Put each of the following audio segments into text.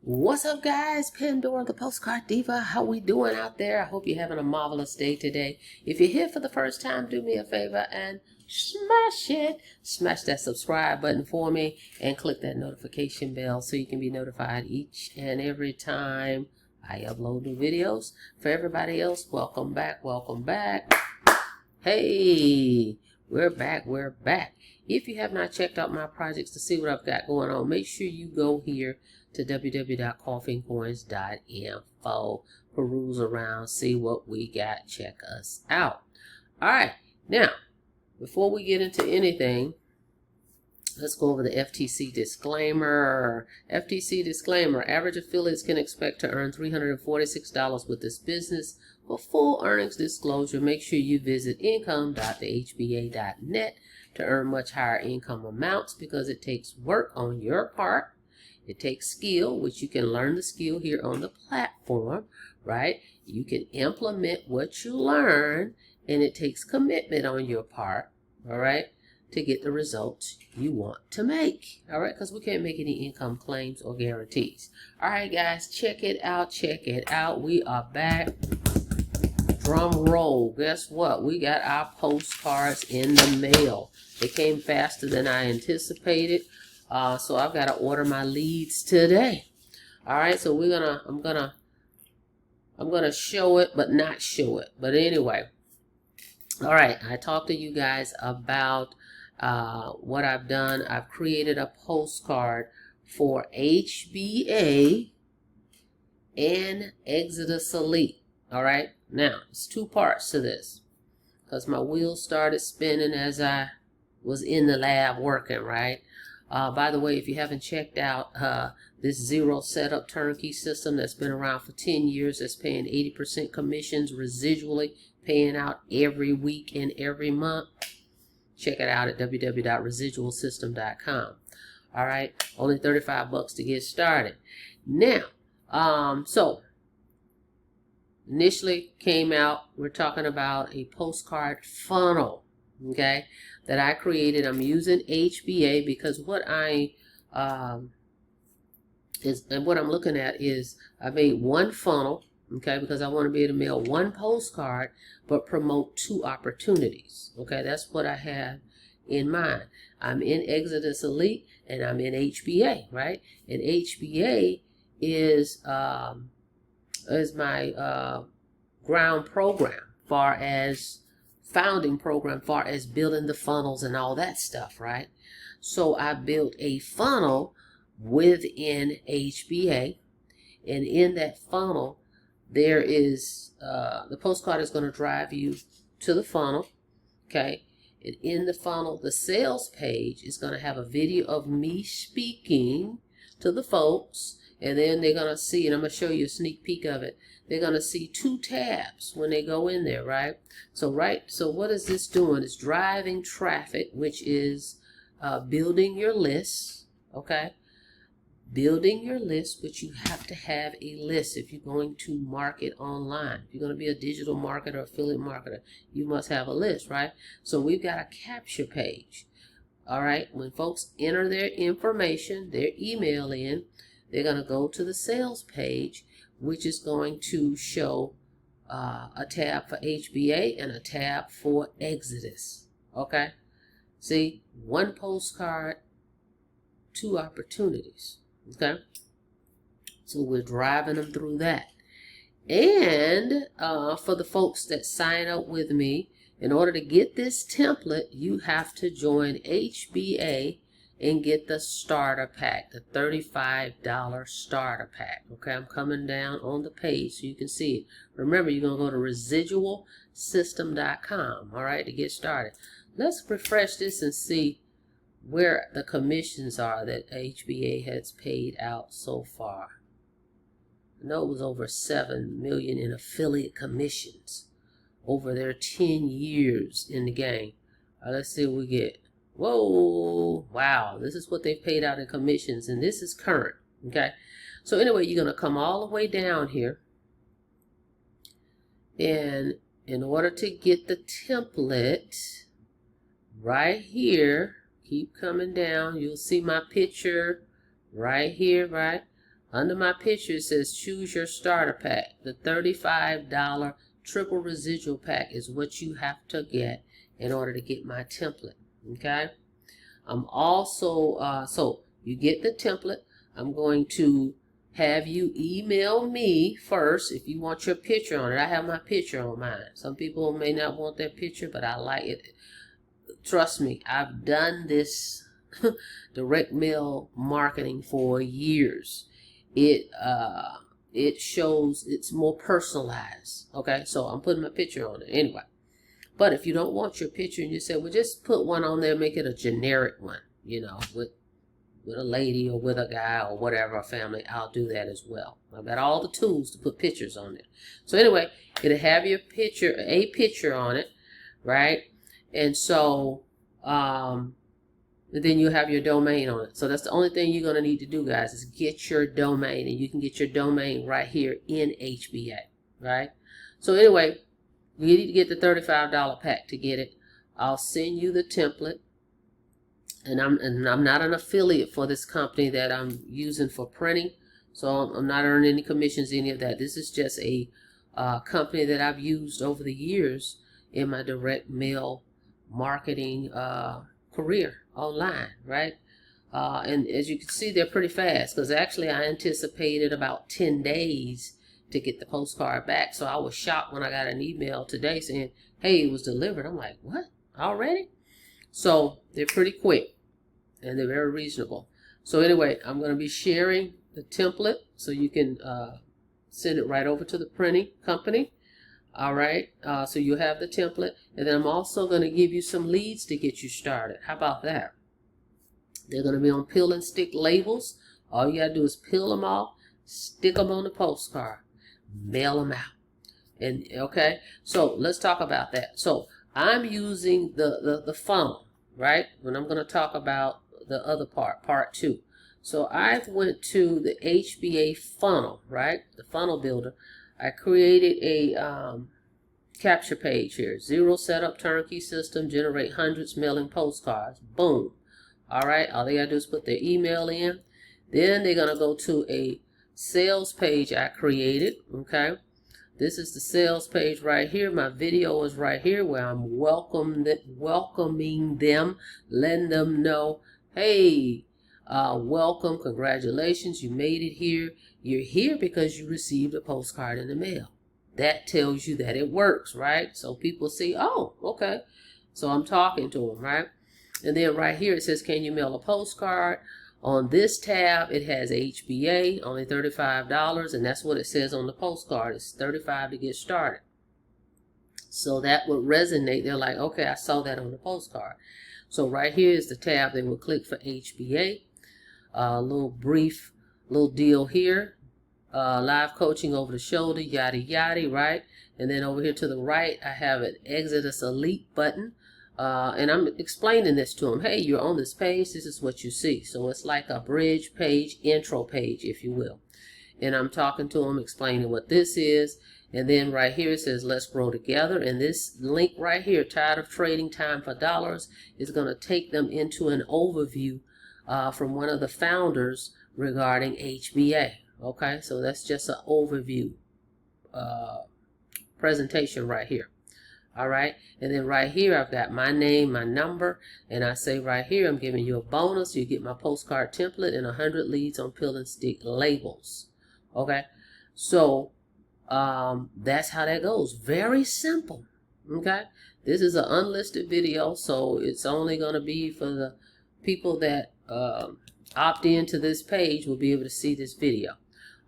What's up, guys? Pandora, the Postcard Diva. How we doing out there? I hope you're having a marvelous day today. If you're here for the first time, do me a favor and smash it. Smash that subscribe button for me and click that notification bell so you can be notified each and every time I upload new videos. For everybody else, welcome back, welcome back. Hey, we're back. If you have not checked out my projects to see what I've got going on, make sure you go here to www.coffeeandcoins.info, peruse around, see what we got, check us out. All right, now, before we get into anything, let's go over the FTC disclaimer. FTC disclaimer, average affiliates can expect to earn $346 with this business. For full earnings disclosure, make sure you visit income.thehba.net to earn much higher income amounts because it takes work on your part. It takes skill, which you can learn the skill here on the platform, right? You can implement what you learn, and it takes commitment on your part, all right, to get the results you want to make, all right? Because we can't make any income claims or guarantees. All right, guys, check it out. We are back. Drum roll. Guess what? We got our postcards in the mail. They came faster than I anticipated. So I've got to order my leads today. All right, so I'm gonna show it, but not show it. But anyway, all right, I talked to you guys about what I've done. I've created a postcard for HBA and Exitus Elite. All right, now it's two parts to this because my wheels started spinning as I was in the lab working, right? By the way, if you haven't checked out this zero setup turnkey system that's been around for 10 years, that's paying 80% commissions residually, paying out every week and every month, check it out at www.residualsystem.com. All right, only $35 to get started. Now, so initially came out, we're talking about a postcard funnel, okay, that I created. I'm using HBA because what I'm looking at is I made one funnel, okay, because I want to be able to mail one postcard but promote two opportunities. Okay, that's what I have in mind. I'm in Exitus Elite and I'm in HBA, right? And HBA is my ground program, far as founding program, far as building the funnels and all that stuff, right? So I built a funnel within HBA, and in that funnel there is the postcard is going to drive you to the funnel, okay? And in the funnel, the sales page is going to have a video of me speaking to the folks, and then they're going to see, and I'm going to show you a sneak peek of it, they're going to see two tabs when they go in there, right? So what is this doing? It's driving traffic, which is building your list, okay? Building your list, which you have to have a list if you're going to market online. If you're going to be a digital marketer, affiliate marketer, you must have a list, right? So we've got a capture page, all right? When folks enter their information, their email in, they're going to go to the sales page, which is going to show a tab for HBA and a tab for Exitus. Okay? See, one postcard, two opportunities. Okay? So we're driving them through that. And for the folks that sign up with me, in order to get this template, you have to join HBA and get the starter pack, the $35 starter pack. Okay, I'm coming down on the page so you can see it. Remember, you're going to go to residualsystem.com, all right, to get started. Let's refresh this and see where the commissions are that HBA has paid out so far. I know it was over $7 million in affiliate commissions over their 10 years in the game. Let's see what we get. Whoa, wow, this is what they've paid out in commissions, and this is current, okay? So anyway, you're going to come all the way down here, and in order to get the template right here, keep coming down, you'll see my picture right here, right? Under my picture, it says choose your starter pack. The $35 triple residual pack is what you have to get in order to get my template. Okay. I'm also, so you get the template. I'm going to have you email me first if you want your picture on it. I have my picture on mine. Some people may not want that picture, but I like it. Trust me, I've done this direct mail marketing for years. It shows it's more personalized. Okay, so I'm putting my picture on it anyway. But if you don't want your picture and you say, well, just put one on there, make it a generic one, you know, with a lady or with a guy or whatever, a family, I'll do that as well. I've got all the tools to put pictures on it. So anyway, it'll have your picture, a picture on it, right? And so, then you have your domain on it. So that's the only thing you're going to need to do, guys, is get your domain. And you can get your domain right here in HBA, right? So anyway, you need to get the $35 pack to get it. I'll send you the template. And I'm not an affiliate for this company that I'm using for printing. So I'm not earning any commissions, any of that. This is just a company that I've used over the years in my direct mail marketing career online, right? And as you can see, they're pretty fast, because actually I anticipated about 10 days to get the postcard back. So I was shocked when I got an email today saying, hey, it was delivered. I'm like, what? Already? So they're pretty quick and they're very reasonable. So anyway, I'm going to be sharing the template so you can send it right over to the printing company. All right, so you have the template, and then I'm also going to give you some leads to get you started. How about that? They're going to be on peel and stick labels. All you got to do is peel them off, stick them on the postcard, mail them out. And okay, so let's talk about that. So I'm using the funnel, right? When I'm going to talk about the other part 2. So I went to the HBA funnel, right? The funnel builder. I created a capture page here. 0 setup turnkey system, generate hundreds mailing postcards. Boom. All right. All they got to do is put their email in. Then they're going to go to a sales page I created. Okay. This is the sales page right here. My video is right here where I'm welcoming them, letting them know, hey, welcome, congratulations, you made it here. You're here because you received a postcard in the mail. That tells you that it works, right? So people see, oh, okay. So I'm talking to them, right? And then right here it says, can you mail a postcard? On this tab, it has HBA, only $35, and that's what it says on the postcard. It's $35 to get started. So that would resonate. They're like, okay, I saw that on the postcard. So right here is the tab they will click for HBA. Little brief little deal here. Live coaching over the shoulder, yada yada, right? And then over here to the right, I have an Exitus Elite button. And I'm explaining this to them. Hey, you're on this page. This is what you see. So it's like a bridge page, intro page, if you will. And I'm talking to them, explaining what this is. And then right here it says, let's grow together. And this link right here, tired of trading time for dollars, is going to take them into an overview from one of the founders regarding HBA. Okay, so that's just an overview presentation right here. All right, and then right here I've got my name, my number, and I say right here I'm giving you a bonus. You get my postcard template and 100 leads on peel and stick labels. Okay, so that's how that goes. Very simple. Okay, this is an unlisted video, so it's only going to be for the people that opt into this page will be able to see this video.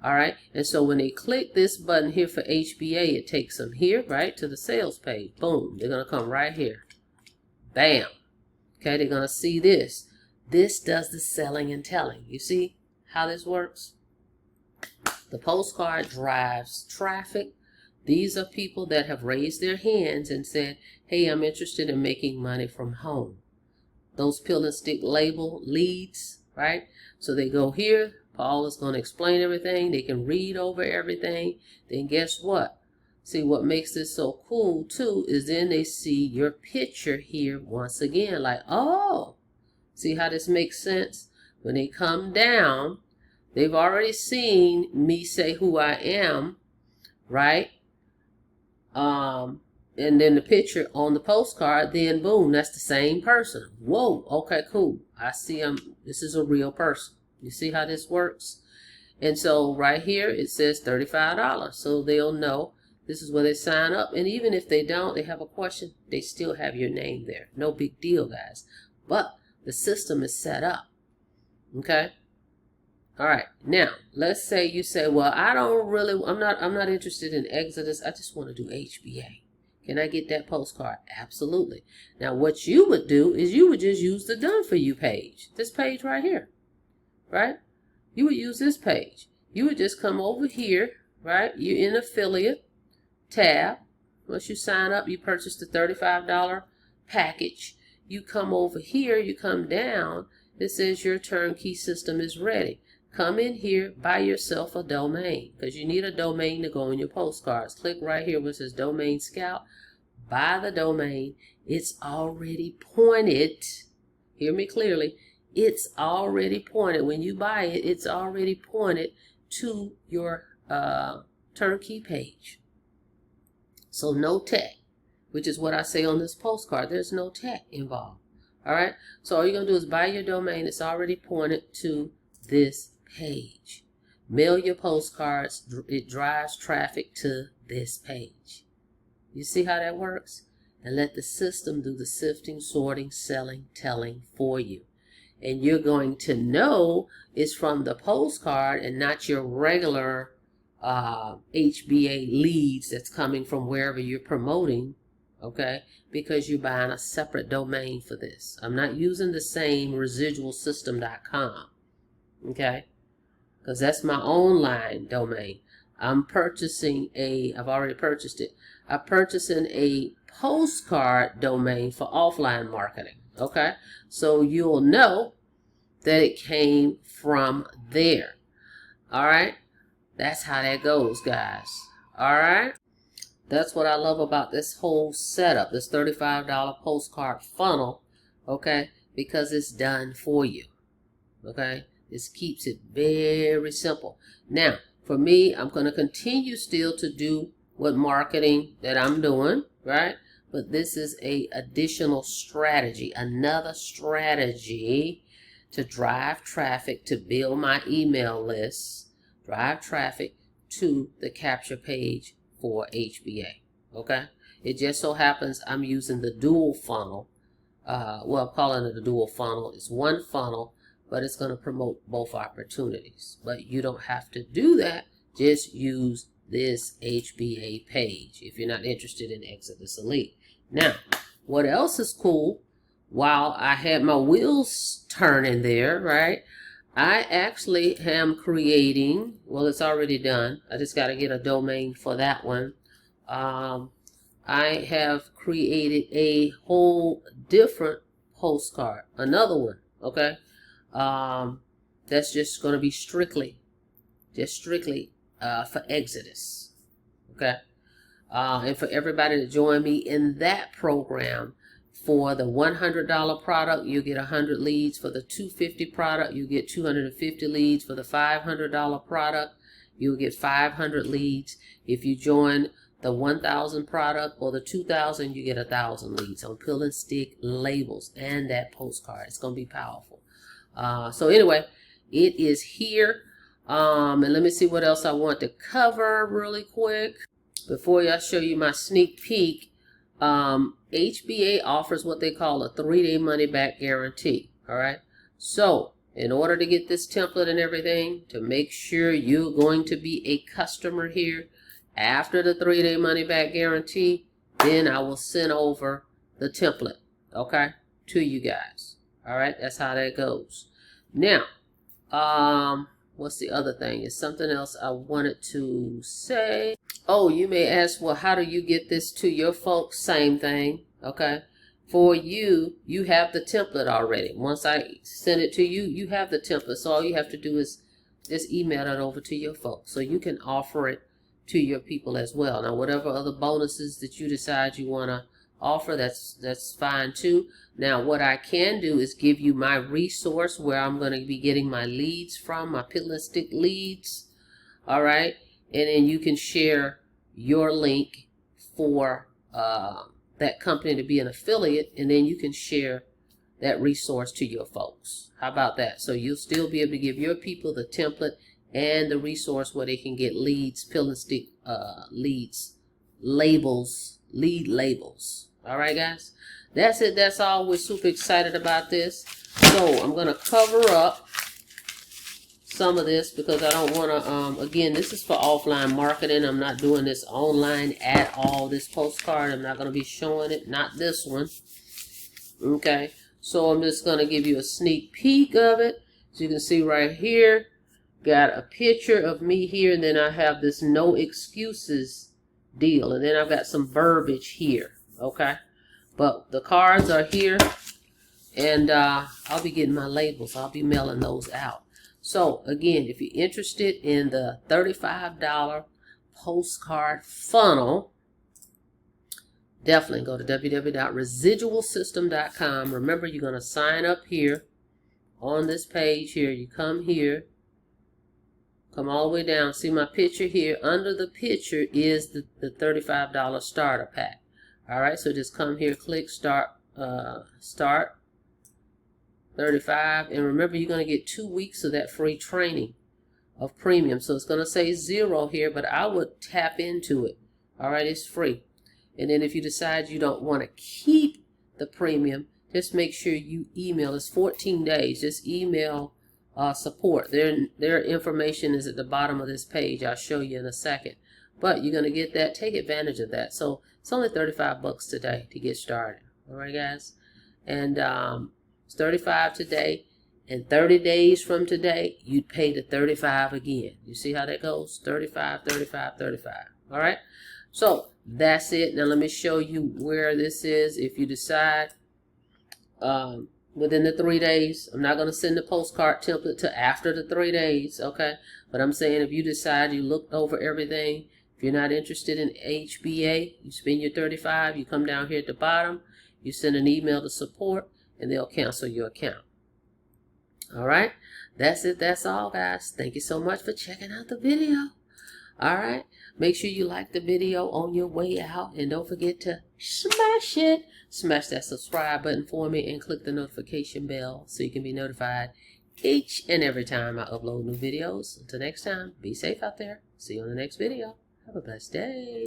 All right, and so when they click this button here for HBA, it takes them here, right, to the sales page. Boom, they're going to come right here. Bam. Okay, they're going to see this. This does the selling and telling. You see how this works? The postcard drives traffic. These are people that have raised their hands and said, hey, I'm interested in making money from home. Those peel and stick label leads, right? So they go here. Paul is going to explain everything. They can read over everything. Then guess what? See, what makes this so cool too is then they see your picture here once again. Like, oh, see how this makes sense? When they come down, They've already seen me say who I am, right? And then the picture on the postcard, then boom, that's the same person. Whoa, okay, cool. I see this is a real person. You see how this works? And so right here, it says $35. So they'll know this is where they sign up. And even if they don't, they have a question, they still have your name there. No big deal, guys. But the system is set up. Okay? All right. Now, let's say you say, well, I'm not interested in Exitus. I just want to do HBA. Can I get that postcard? Absolutely. Now, what you would do is you would just use the Done For You page. This page right here, right? You would use this page. You would just come over here, right? You're in affiliate tab. Once you sign up, you purchase the $35 package. You come over here, you come down. It says your turnkey system is ready. Come in here, buy yourself a domain, because you need a domain to go on your postcards. Click right here where it says Domain Scout. Buy the domain. It's already pointed. Hear me clearly. It's already pointed. When you buy it, it's already pointed to your turnkey page. So no tech, which is what I say on this postcard. There's no tech involved. All right. So all you're going to do is buy your domain. It's already pointed to this page. Mail your postcards. It drives traffic to this page. You see how that works? And let the system do the sifting, sorting, selling, telling for you. And you're going to know it's from the postcard and not your regular HBA leads that's coming from wherever you're promoting, okay? Because you're buying a separate domain for this. I'm not using the same residualsystem.com, okay? Because that's my online domain. I'm purchasing I've already purchased it. I'm purchasing a postcard domain for offline marketing, okay? So you'll know that it came from there, all right? That's how that goes, guys, all right? That's what I love about this whole setup, this $35 postcard funnel, okay? Because it's done for you, okay? This keeps it very simple. Now, for me, I'm going to continue still to do what marketing that I'm doing, right? But this is a additional strategy, another strategy to drive traffic, to build my email list, drive traffic to the capture page for HBA, okay? It just so happens I'm using the dual funnel. Well, I'm calling it a dual funnel. It's one funnel, but it's going to promote both opportunities. But you don't have to do that. Just use this HBA page if you're not interested in Exitus Elite. Now, what else is cool? While I had my wheels turning there, right, I actually am creating, well, it's already done. I just got to get a domain for that one. I have created a whole different postcard, another one, okay? That's just going to be strictly for Exitus, okay? And for everybody to join me in that program. For the $100 product, you get 100 leads. For the $250 product, you get 250 leads. For the $500 product, you'll get 500 leads. If you join the 1,000 product or the 2,000, you get 1,000 leads on Pill and Stick labels and that postcard. It's going to be powerful. So anyway, it is here. And let me see what else I want to cover really quick before I show you my sneak peek. HBA offers what they call a 3-day money-back guarantee. All right. So in order to get this template and everything, to make sure you're going to be a customer here after the 3-day money-back guarantee, then I will send over the template, okay, to you guys. All right. That's how that goes. Now, what's the other thing? Is something else I wanted to say. Oh, you may ask, well, how do you get this to your folks? Same thing, okay? For you, you have the template already. Once I send it to you, you have the template. So all you have to do is just email it over to your folks. So you can offer it to your people as well. Now, whatever other bonuses that you decide you want to offer, that's fine too. Now what I can do is give you my resource where I'm going to be getting my leads from, my pill and stick leads. All right, and then you can share your link for that company to be an affiliate, and then you can share that resource to your folks. How about that? So you'll still be able to give your people the template and the resource where they can get leads, pill and stick leads, labels, lead labels. All right, guys, that's it. That's all. We're super excited about this. So I'm going to cover up some of this because I don't want to, again, this is for offline marketing. I'm not doing this online at all. This postcard, I'm not going to be showing it. Not this one. Okay. So I'm just going to give you a sneak peek of it. As you can see right here, got a picture of me here, and then I have this no excuses deal, and then I've got some verbiage here. Okay, but the cards are here, and I'll be getting my labels. I'll be mailing those out. So again, if you're interested in the $35 postcard funnel, definitely go to www.residualsystem.com. Remember, you're going to sign up here on this page here. You come here, come all the way down. See my picture here. Under the picture is the $35 starter pack. All right, so just come here, click start, start 35, and remember, you're going to get 2 weeks of that free training of premium. So it's going to say 0 here, but I would tap into it. All right, it's free. And then if you decide you don't want to keep the premium, just make sure you email. It's 14 days. Just email support. Their information is at the bottom of this page. I'll show you in a second. But you're going to get that. Take advantage of that. So it's only $35 today to get started. All right, guys. And it's $35 today. And 30 days from today, you'd pay the $35 again. You see how that goes? $35, $35, $35. All right. So that's it. Now let me show you where this is. If you decide within the 3 days, I'm not going to send the postcard template to after the 3 days. Okay. But I'm saying if you decide you looked over everything, if you're not interested in HBA, you spend your $35, you come down here at the bottom, you send an email to support, and they'll cancel your account. All right. That's it. That's all, guys. Thank you so much for checking out the video. All right. Make sure you like the video on your way out, and don't forget to smash it. Smash that subscribe button for me and click the notification bell so you can be notified each and every time I upload new videos. Until next time, be safe out there. See you on the next video. Have a blessed day.